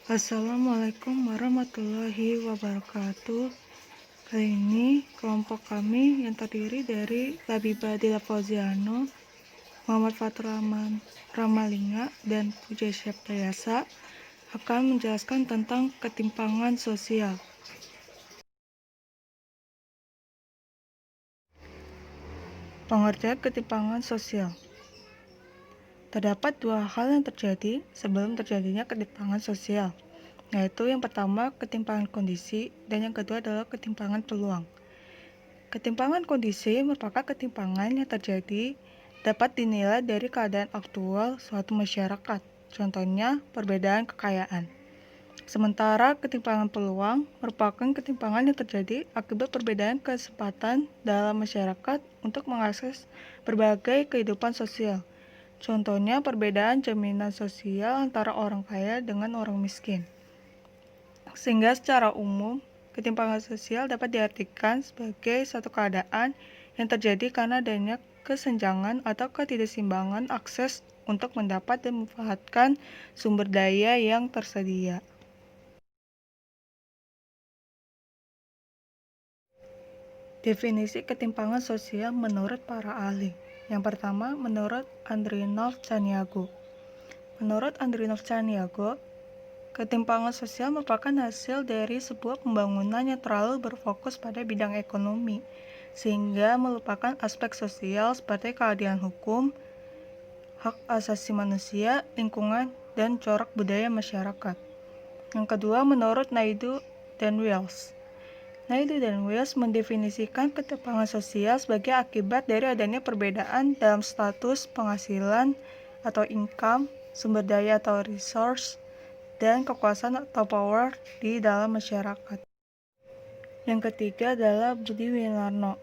Assalamualaikum warahmatullahi wabarakatuh. Kali ini kelompok kami yang terdiri dari Labibah Dila Fauziano, Muhammad Fatur Rahman Ramalinga, dan Puja Septayasa akan menjelaskan tentang ketimpangan sosial. Pengertian ketimpangan sosial. Terdapat dua hal yang terjadi sebelum terjadinya ketimpangan sosial, yaitu yang pertama ketimpangan kondisi dan yang kedua adalah ketimpangan peluang. Ketimpangan kondisi merupakan ketimpangan yang terjadi dapat dinilai dari keadaan aktual suatu masyarakat, contohnya perbedaan kekayaan. Sementara ketimpangan peluang merupakan ketimpangan yang terjadi akibat perbedaan kesempatan dalam masyarakat untuk mengakses berbagai kehidupan sosial. Contohnya perbedaan jaminan sosial antara orang kaya dengan orang miskin. Sehingga secara umum, ketimpangan sosial dapat diartikan sebagai suatu keadaan yang terjadi karena adanya kesenjangan atau ketidakseimbangan akses untuk mendapat dan memanfaatkan sumber daya yang tersedia. Definisi ketimpangan sosial menurut para ahli. Yang pertama, menurut Andrinov Chaniago. Menurut Andrinov Chaniago, ketimpangan sosial merupakan hasil dari sebuah pembangunan yang terlalu berfokus pada bidang ekonomi, sehingga melupakan aspek sosial seperti keadilan hukum, hak asasi manusia, lingkungan, dan corak budaya masyarakat. Yang kedua, menurut Naidu dan Wells. Naidu dan Wells mendefinisikan ketimpangan sosial sebagai akibat dari adanya perbedaan dalam status penghasilan atau income, sumber daya atau resource, dan kekuasaan atau power di dalam masyarakat. Yang ketiga adalah Budi Winarno.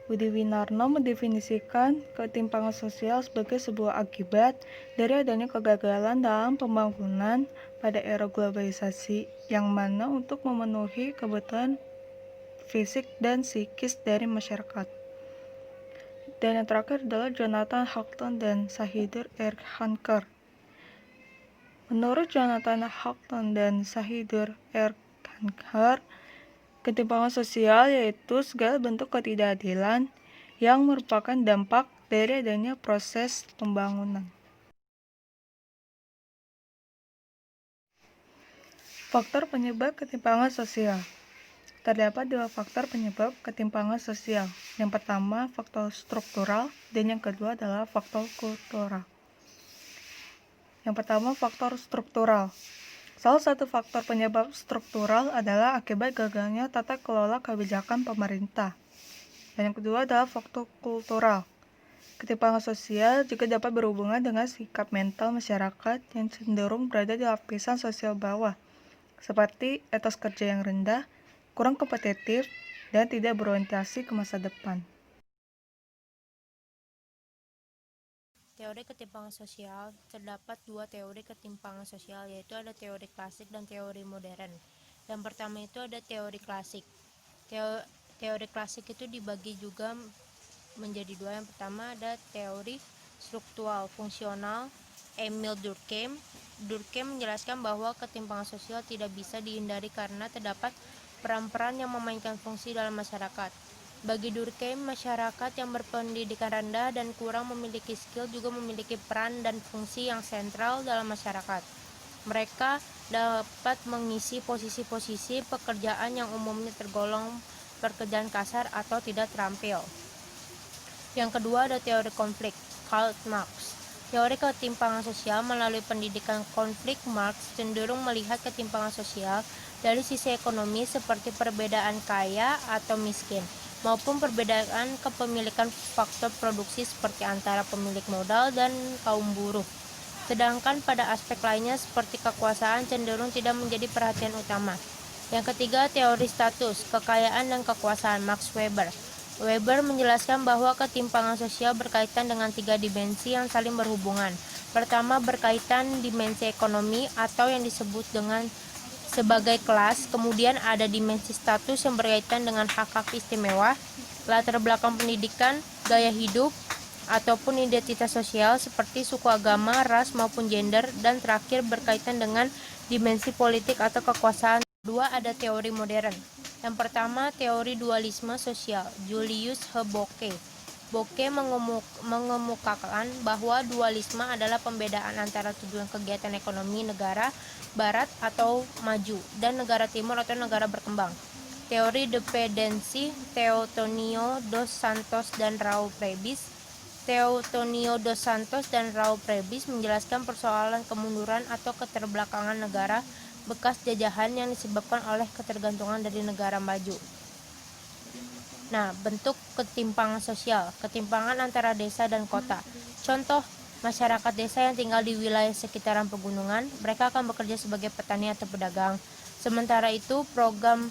Budi Winarno mendefinisikan ketimpangan sosial sebagai sebuah akibat dari adanya kegagalan dalam pembangunan pada era globalisasi, yang mana untuk memenuhi kebutuhan fisik dan psikis dari masyarakat. Dan yang terakhir adalah Jonathan Houghton dan Sahidur Erkhanker. Menurut Jonathan Houghton dan Sahidur Erkhanker, ketimpangan sosial yaitu segala bentuk ketidakadilan yang merupakan dampak dari adanya proses pembangunan. Faktor penyebab ketimpangan sosial. Terdapat dua faktor penyebab ketimpangan sosial. Yang pertama, faktor struktural, dan yang kedua adalah faktor kultural. Yang pertama, faktor struktural. Salah satu faktor penyebab struktural adalah akibat gagalnya tata kelola kebijakan pemerintah. Dan yang kedua adalah faktor kultural. Ketimpangan sosial juga dapat berhubungan dengan sikap mental masyarakat yang cenderung berada di lapisan sosial bawah, seperti etos kerja yang rendah, kurang kompetitif, dan tidak berorientasi ke masa depan. Teori ketimpangan sosial. Terdapat dua teori ketimpangan sosial, yaitu ada teori klasik dan teori modern. Yang pertama itu ada teori klasik. Teori klasik itu dibagi juga menjadi dua. Yang pertama ada teori struktural fungsional Emil Durkheim. Durkheim menjelaskan bahwa ketimpangan sosial tidak bisa dihindari karena terdapat peran-peran yang memainkan fungsi dalam masyarakat. Bagi Durkheim, masyarakat yang berpendidikan rendah dan kurang memiliki skill juga memiliki peran dan fungsi yang sentral dalam masyarakat. Mereka dapat mengisi posisi-posisi pekerjaan yang umumnya tergolong pekerjaan kasar atau tidak terampil. Yang kedua ada teori konflik, Karl Marx. Teori ketimpangan sosial melalui pendidikan konflik, Marx cenderung melihat ketimpangan sosial dari sisi ekonomi seperti perbedaan kaya atau miskin, maupun perbedaan kepemilikan faktor produksi seperti antara pemilik modal dan kaum buruh. Sedangkan pada aspek lainnya seperti kekuasaan cenderung tidak menjadi perhatian utama. Yang ketiga, teori status, kekayaan dan kekuasaan, Max Weber. Weber menjelaskan bahwa ketimpangan sosial berkaitan dengan tiga dimensi yang saling berhubungan. Pertama, berkaitan dimensi ekonomi atau yang disebut dengan sebagai kelas, kemudian ada dimensi status yang berkaitan dengan hak-hak istimewa, latar belakang pendidikan, gaya hidup, ataupun identitas sosial seperti suku, agama, ras, maupun gender, dan terakhir berkaitan dengan dimensi politik atau kekuasaan. Kedua, ada teori modern. Yang pertama, teori dualisme sosial, Julius Boeke. Boeke mengemukakan bahwa dualisme adalah pembedaan antara tujuan kegiatan ekonomi negara barat atau maju dan negara timur atau negara berkembang. Teori dependensi, Teutonio dos Santos dan Raul Prebis. Teutonio dos Santos dan Raul Prebis menjelaskan persoalan kemunduran atau keterbelakangan negara bekas jajahan yang disebabkan oleh ketergantungan dari negara maju. Nah, bentuk ketimpangan sosial, ketimpangan antara desa dan kota. Contoh, masyarakat desa yang tinggal di wilayah sekitaran pegunungan, mereka akan bekerja sebagai petani atau pedagang. Sementara itu, program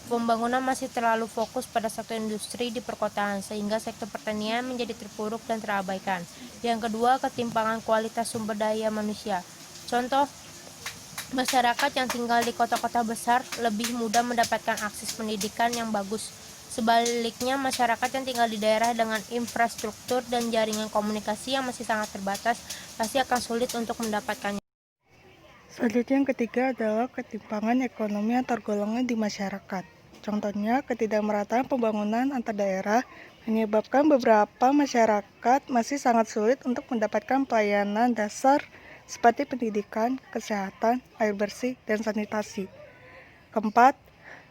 pembangunan masih terlalu fokus pada sektor industri di perkotaan, sehingga sektor pertanian menjadi terpuruk dan terabaikan. Yang kedua, ketimpangan kualitas sumber daya manusia. Contoh, masyarakat yang tinggal di kota-kota besar lebih mudah mendapatkan akses pendidikan yang bagus. Sebaliknya, masyarakat yang tinggal di daerah dengan infrastruktur dan jaringan komunikasi yang masih sangat terbatas pasti akan sulit untuk mendapatkannya. Selanjutnya yang ketiga adalah ketimpangan ekonomi antar golongan di masyarakat. Contohnya, ketidakmerataan pembangunan antar daerah menyebabkan beberapa masyarakat masih sangat sulit untuk mendapatkan pelayanan dasar seperti pendidikan, kesehatan, air bersih, dan sanitasi. Keempat,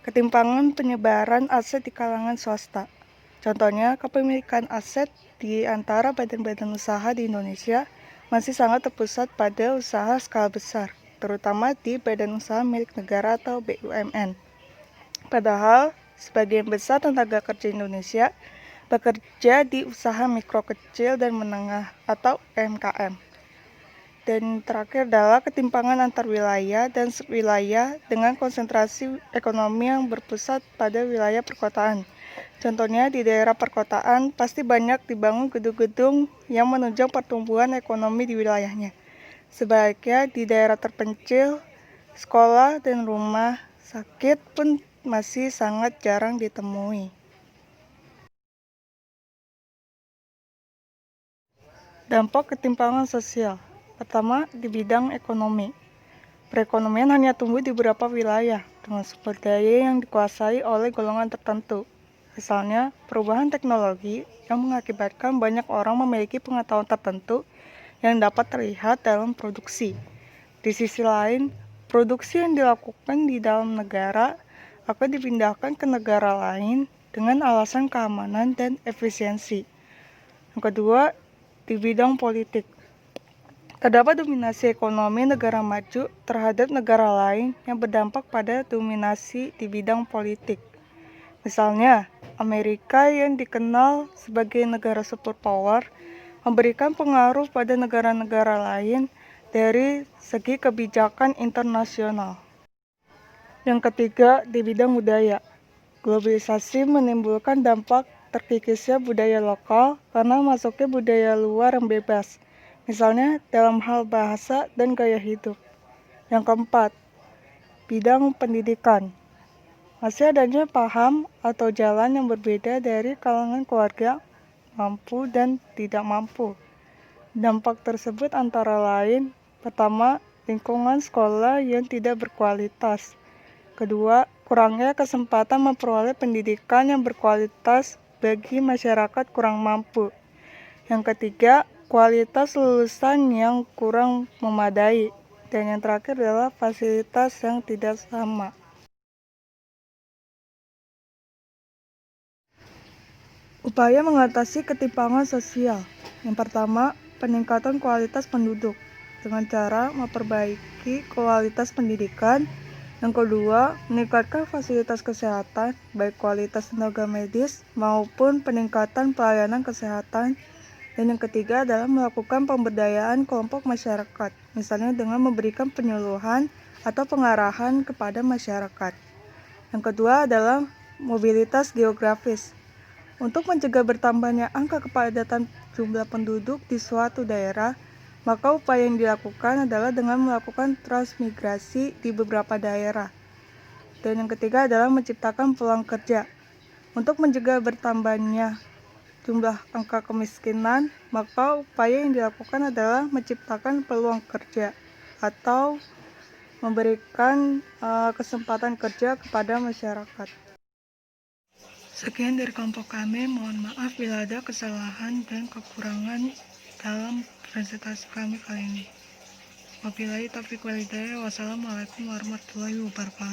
ketimpangan penyebaran aset di kalangan swasta. Contohnya, kepemilikan aset di antara badan-badan usaha di Indonesia masih sangat terpusat pada usaha skala besar, terutama di badan usaha milik negara atau BUMN. Padahal, sebagian besar tenaga kerja Indonesia bekerja di usaha mikro kecil dan menengah atau UMKM. Dan terakhir adalah ketimpangan antar wilayah dan subwilayah dengan konsentrasi ekonomi yang berpusat pada wilayah perkotaan. Contohnya di daerah perkotaan pasti banyak dibangun gedung-gedung yang menunjang pertumbuhan ekonomi di wilayahnya. Sebaliknya di daerah terpencil, sekolah dan rumah sakit pun masih sangat jarang ditemui. Dampak ketimpangan sosial. Pertama, di bidang ekonomi. Perekonomian hanya tumbuh di beberapa wilayah dengan sumber daya yang dikuasai oleh golongan tertentu. Misalnya, perubahan teknologi yang mengakibatkan banyak orang memiliki pengetahuan tertentu yang dapat terlihat dalam produksi. Di sisi lain, produksi yang dilakukan di dalam negara akan dipindahkan ke negara lain dengan alasan keamanan dan efisiensi. Yang kedua, di bidang politik. Terdapat dominasi ekonomi negara maju terhadap negara lain yang berdampak pada dominasi di bidang politik. Misalnya, Amerika yang dikenal sebagai negara superpower memberikan pengaruh pada negara-negara lain dari segi kebijakan internasional. Yang ketiga, di bidang budaya. Globalisasi menimbulkan dampak terkikisnya budaya lokal karena masuknya budaya luar yang bebas. Misalnya dalam hal bahasa dan gaya hidup. Yang keempat, bidang pendidikan. Masih adanya paham atau jalan yang berbeda dari kalangan keluarga mampu dan tidak mampu. Dampak tersebut antara lain, pertama, lingkungan sekolah yang tidak berkualitas. Kedua, kurangnya kesempatan memperoleh pendidikan yang berkualitas bagi masyarakat kurang mampu. Yang ketiga, kualitas lulusan yang kurang memadai. Dan yang terakhir adalah fasilitas yang tidak sama. Upaya mengatasi ketimpangan sosial. Yang pertama, peningkatan kualitas penduduk dengan cara memperbaiki kualitas pendidikan. Yang kedua, meningkatkan fasilitas kesehatan, baik kualitas tenaga medis maupun peningkatan pelayanan kesehatan. Dan yang ketiga adalah melakukan pemberdayaan kelompok masyarakat, misalnya dengan memberikan penyuluhan atau pengarahan kepada masyarakat. Yang kedua adalah mobilitas geografis. Untuk mencegah bertambahnya angka kepadatan jumlah penduduk di suatu daerah, maka upaya yang dilakukan adalah dengan melakukan transmigrasi di beberapa daerah. Dan yang ketiga adalah menciptakan peluang kerja. Untuk mencegah bertambahnya jumlah angka kemiskinan, maka upaya yang dilakukan adalah menciptakan peluang kerja atau memberikan kesempatan kerja kepada masyarakat. Sekian dari kelompok kami, mohon maaf bila ada kesalahan dan kekurangan dalam presentasi kami kali ini. Wabillahi taufiq wal hidayah. Wassalamualaikum warahmatullahi wabarakatuh.